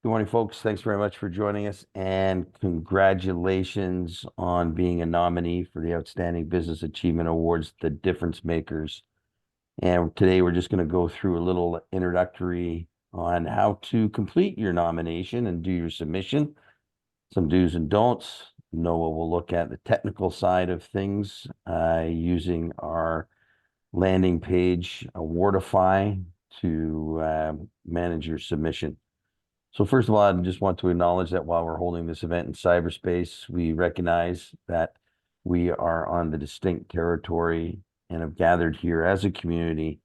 Good morning, folks. Thanks very much for joining us, and congratulations on being a nominee for the Outstanding Business Achievement Awards, the Difference Makers. And today we're just going to go through a little introductory on how to complete your nomination and do your submission, some do's and don'ts. Noah will look at the technical side of things using our landing page, Awardify, to manage your submission. So first of all, I just want to acknowledge that while we're holding this event in cyberspace, we recognize that we are on the distinct territory and have gathered here as a community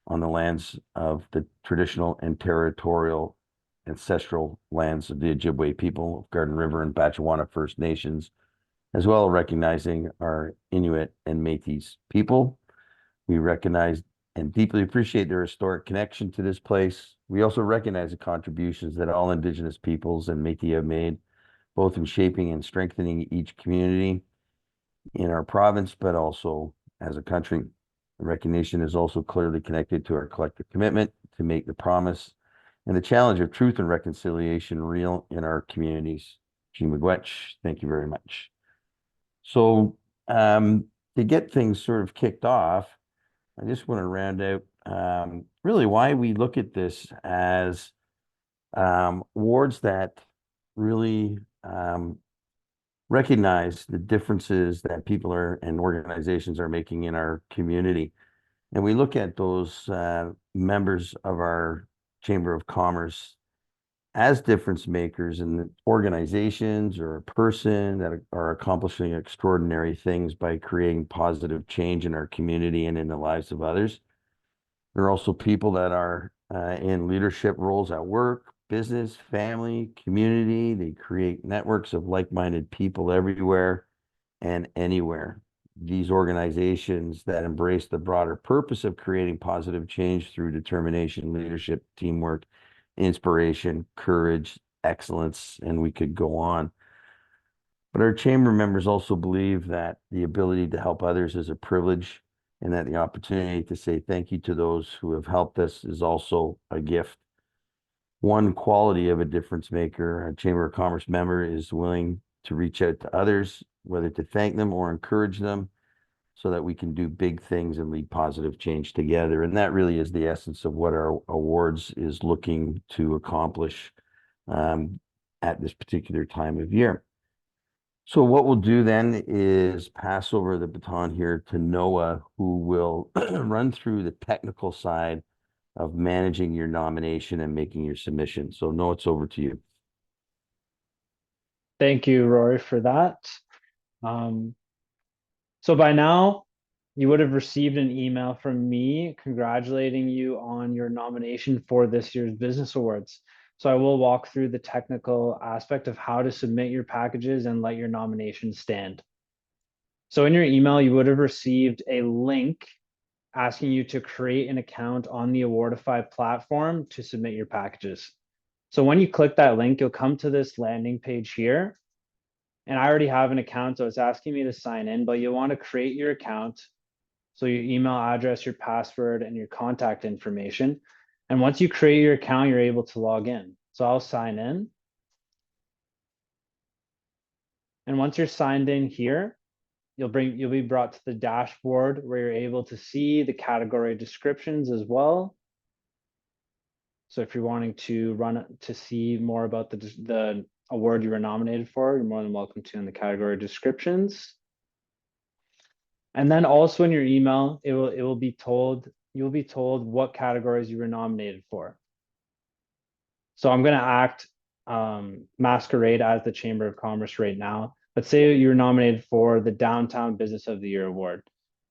on the lands of the traditional and territorial ancestral lands of the Ojibwe people of Garden River and Batchewana First Nations, as well as recognizing our Inuit and Métis people. We recognize and deeply appreciate their historic connection to this place. We also recognize the contributions that all Indigenous peoples and Métis have made, both in shaping and strengthening each community in our province, but also as a country. The recognition is also clearly connected to our collective commitment to make the promise and the challenge of truth and reconciliation real in our communities. Miigwech, thank you very much. So to get things sort of kicked off, I just want to round out really why we look at this as awards that really recognize the differences that people are and organizations are making in our community. And we look at those members of our Chamber of Commerce as difference makers in organizations or a person that are accomplishing extraordinary things by creating positive change in our community and in the lives of others. There are also people that are in leadership roles at work, business, family, community. They create networks of like-minded people everywhere and anywhere. These organizations that embrace the broader purpose of creating positive change through determination, leadership, teamwork, inspiration, courage, excellence, and we could go on. But our chamber members also believe that the ability to help others is a privilege, and that the opportunity to say thank you to those who have helped us is also a gift. One quality of a difference maker, a Chamber of Commerce member, is willing to reach out to others, whether to thank them or encourage them, so that we can do big things and lead positive change together. And that really is the essence of what our awards is looking to accomplish at this particular time of year. So what we'll do then is pass over the baton here to Noah, who will run through the technical side of managing your nomination and making your submission. So Noah, it's over to you. Thank you, Rory, for that. So by now, you would have received an email from me congratulating you on your nomination for this year's Business Awards. So I will walk through the technical aspect of how to submit your packages and let your nomination stand. So in your email, you would have received a link asking you to create an account on the Awardify platform to submit your packages. So when you click that link, you'll come to this landing page here. And I already have an account, so it's asking me to sign in, but you'll want to create your account. So your email address, your password, and your contact information. And once you create your account, you're able to log in. So I'll sign in. And once you're signed in here, you'll be brought to the dashboard where you're able to see the category descriptions as well. So if you're wanting to see more about the award you were nominated for, you're more than welcome to in the category descriptions. And then also in your email, you'll be told what categories you were nominated for. So I'm going to act masquerade as the Chamber of Commerce right now. Let's say you're nominated for the Downtown Business of the Year Award.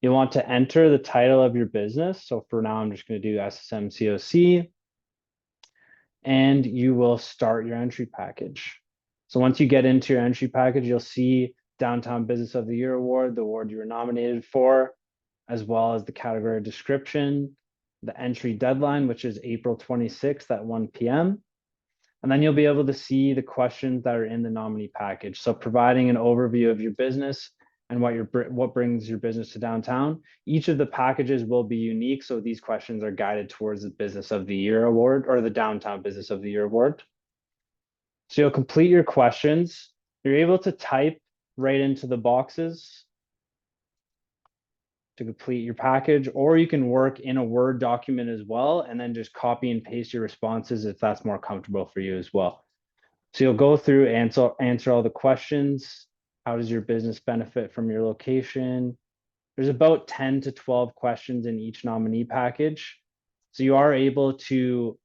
You'll want to enter the title of your business. So for now, I'm just going to do SSMCOC. And you will start your entry package. So once you get into your entry package, you'll see Downtown Business of the Year Award, the award you were nominated for, as well as the category description, the entry deadline, which is April 26th at 1 p.m. And then you'll be able to see the questions that are in the nominee package. So providing an overview of your business and what brings your business to downtown. Each of the packages will be unique. So these questions are guided towards the Business of the Year Award or the Downtown Business of the Year Award. So you'll complete your questions. You're able to type right into the boxes to complete your package, or you can work in a Word document as well, and then just copy and paste your responses if that's more comfortable for you as well. So you'll go through, answer all the questions. How does your business benefit from your location? There's about 10 to 12 questions in each nominee package. So you are able to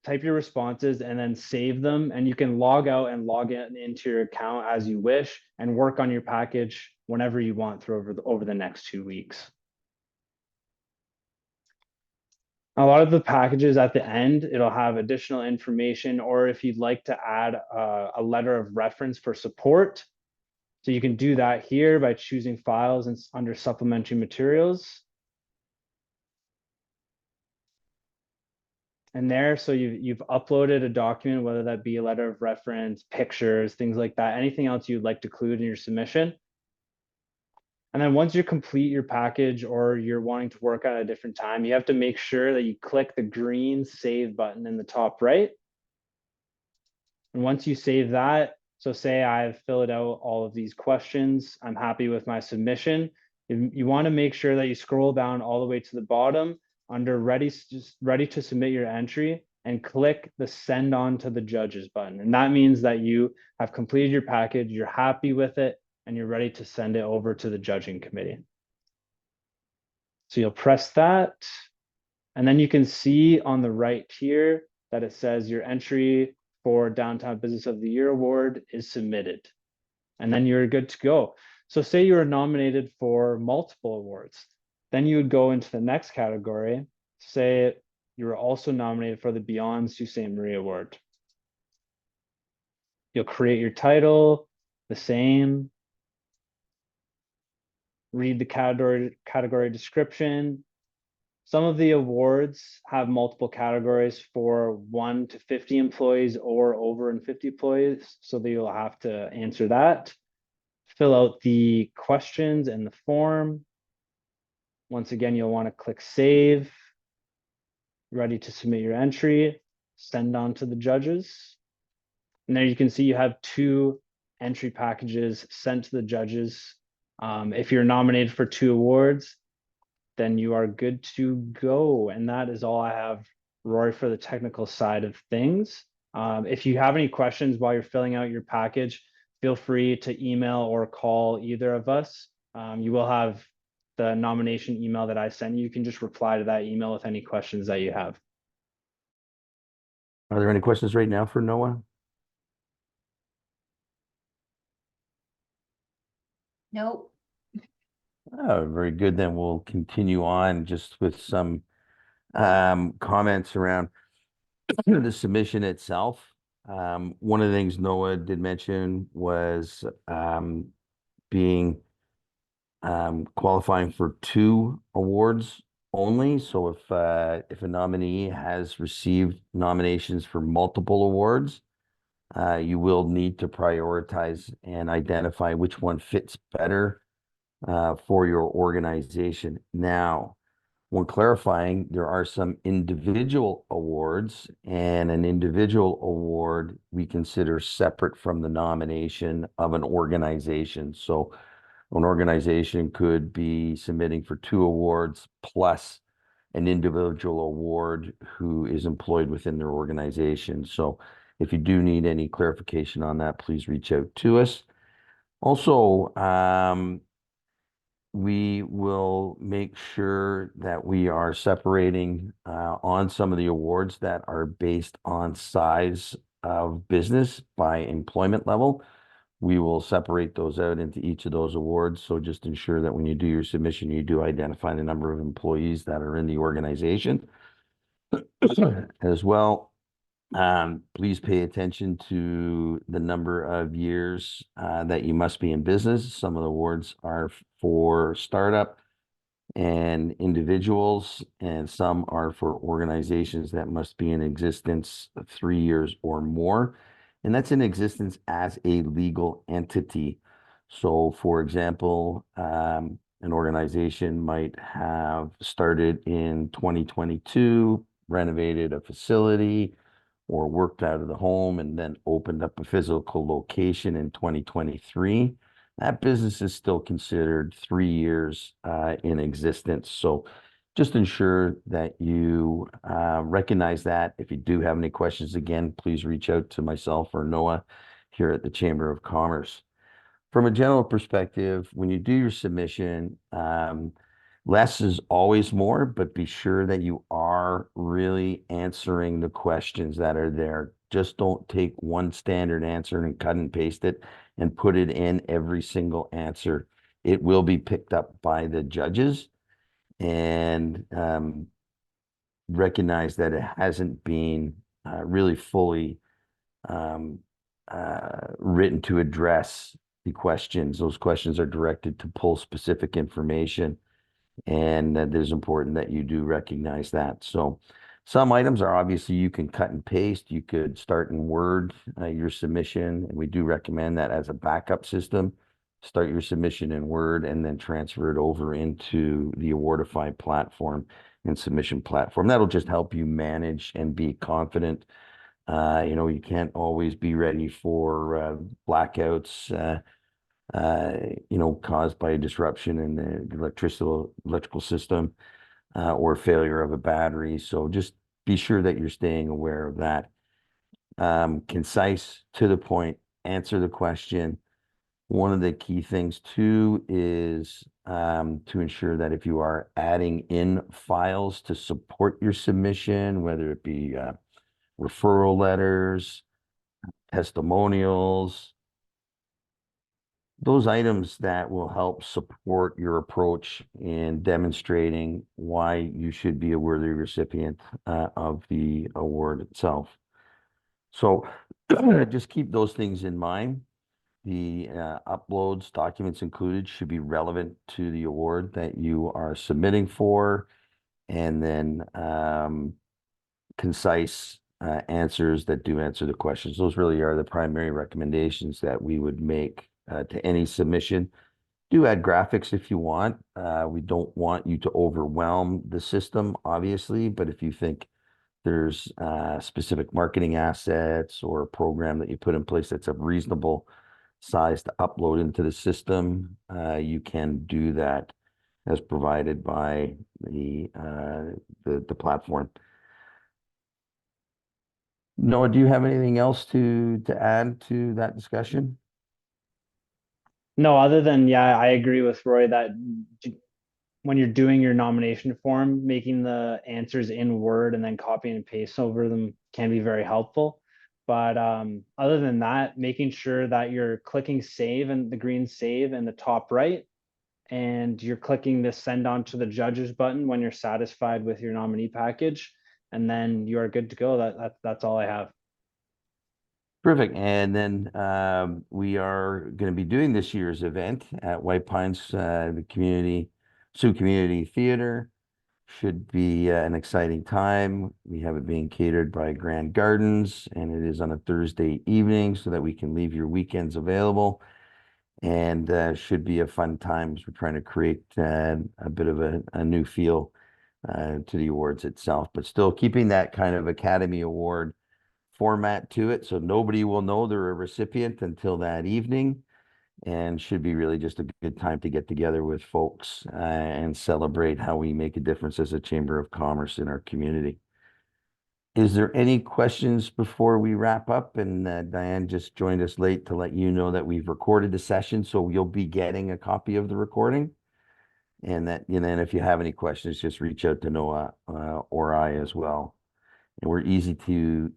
type your responses and then save them, and you can log out and log in into your account as you wish and work on your package whenever you want through over the next 2 weeks. A lot of the packages at the end, it'll have additional information, or if you'd like to add a letter of reference for support. So you can do that here by choosing files and under supplementary materials. And there, so you've uploaded a document, whether that be a letter of reference, pictures, things like that, anything else you'd like to include in your submission. And then once you complete your package or you're wanting to work at a different time, you have to make sure that you click the green save button in the top right. And once you save that, so say I've filled out all of these questions, I'm happy with my submission. You want to make sure that you scroll down all the way to the bottom under ready to submit your entry and click the send on to the judges button. And that means that you have completed your package, you're happy with it, and you're ready to send it over to the judging committee. So you'll press that, and then you can see on the right here that it says your entry for Downtown Business of the Year award is submitted. And then you're good to go. So say you were nominated for multiple awards. Then you would go into the next category. Say you were also nominated for the Beyond Sault Ste. Marie Award. You'll create your title, the same. Read the category description. Some of the awards have multiple categories for 1 to 50 employees or over and 50 employees. So you'll have to answer that. Fill out the questions and the form. Once again, you'll want to click save. Ready to submit your entry. Send on to the judges. And there you can see you have 2 entry packages sent to the judges. If you're nominated for 2 awards, then you are good to go. And that is all I have, Rory, for the technical side of things. If you have any questions while you're filling out your package, feel free to email or call either of us. You will have the nomination email that I sent you. You can just reply to that email with any questions that you have. Are there any questions right now for Noah? Nope. Oh, very good. Then we'll continue on just with some comments around the submission itself. One of the things Noah did mention was being qualifying for 2 awards only. So if a nominee has received nominations for multiple awards, you will need to prioritize and identify which one fits better for your organization. Now, when clarifying, there are some individual awards, and an individual award we consider separate from the nomination of an organization. So an organization could be submitting for 2 awards plus an individual award who is employed within their organization. So if you do need any clarification on that, please reach out to us. Also, we will make sure that we are separating on some of the awards that are based on size of business by employment level. We will separate those out into each of those awards. So just ensure that when you do your submission, you do identify the number of employees that are in the organization as well. Please pay attention to the number of years that you must be in business. Some of the awards are for startup and individuals, and some are for organizations that must be in existence 3 years or more. And that's in existence as a legal entity. So, for example, an organization might have started in 2022, renovated a facility, or worked out of the home and then opened up a physical location in 2023, that business is still considered 3 years in existence. So just ensure that you recognize that. If you do have any questions, again, please reach out to myself or Noah here at the Chamber of Commerce. From a general perspective, when you do your submission, less is always more, but be sure that you are really answering the questions that are there. Just don't take one standard answer and cut and paste it and put it in every single answer. It will be picked up by the judges, and recognize that it hasn't been really fully written to address the questions. Those questions are directed to pull specific information, and that it is important that you do recognize that. So some items are obviously you can cut and paste. You could start in Word your submission, and we do recommend that as a backup system. Start your submission in Word and then transfer it over into the Awardify platform and submission platform. That'll just help you manage and be confident. You can't always be ready for blackouts, caused by a disruption in the electrical system or failure of a battery. So just be sure that you're staying aware of that. Concise, to the point, answer the question. One of the key things too is to ensure that if you are adding in files to support your submission, whether it be referral letters, testimonials, those items that will help support your approach in demonstrating why you should be a worthy recipient of the award itself. So just keep those things in mind. The uploads, documents included should be relevant to the award that you are submitting for, and then concise answers that do answer the questions. Those really are the primary recommendations that we would make to any submission. Do add graphics if you want. We don't want you to overwhelm the system, obviously, but if you think there's specific marketing assets or a program that you put in place that's a reasonable size to upload into the system, you can do that as provided by the platform. Noah, do you have anything else to add to that discussion? No, other than, yeah, I agree with Roy that when you're doing your nomination form, making the answers in Word and then copying and paste over them can be very helpful. But other than that, making sure that you're clicking save and the green save in the top right, and you're clicking the send on to the judges button when you're satisfied with your nominee package, and then you are good to go. That's all I have. Perfect. And then we are going to be doing this year's event at White Pines, the Sioux Community Theater. Should be an exciting time. We have it being catered by Grand Gardens, and it is on a Thursday evening so that we can leave your weekends available. And should be a fun time as we're trying to create a bit of a new feel to the awards itself, but still keeping that kind of Academy Award format to it. So nobody will know they're a recipient until that evening, and should be really just a good time to get together with folks and celebrate how we make a difference as a Chamber of Commerce in our community. Is there any questions before we wrap up? And Diane just joined us late to let you know that we've recorded the session, so you'll be getting a copy of the recording. And then if you have any questions, just reach out to Noah or I as well. And we're easy to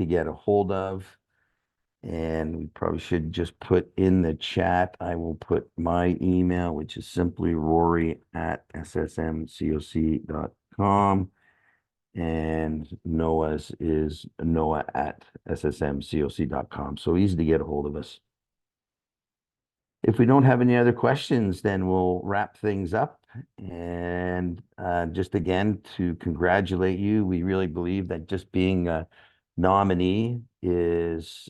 get a hold of. And we probably should just put in the chat. I will put my email, which is simply rory@ssmcoc.com. And Noah's is noah@ssmcoc.com. So easy to get a hold of us. If we don't have any other questions, then we'll wrap things up. And just again, to congratulate you, we really believe that just being a nominee is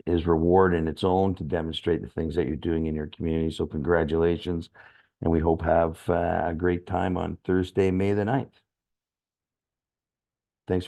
reward in its own to demonstrate the things that you're doing in your community. So congratulations, and we hope have a great time on Thursday, May the 9th.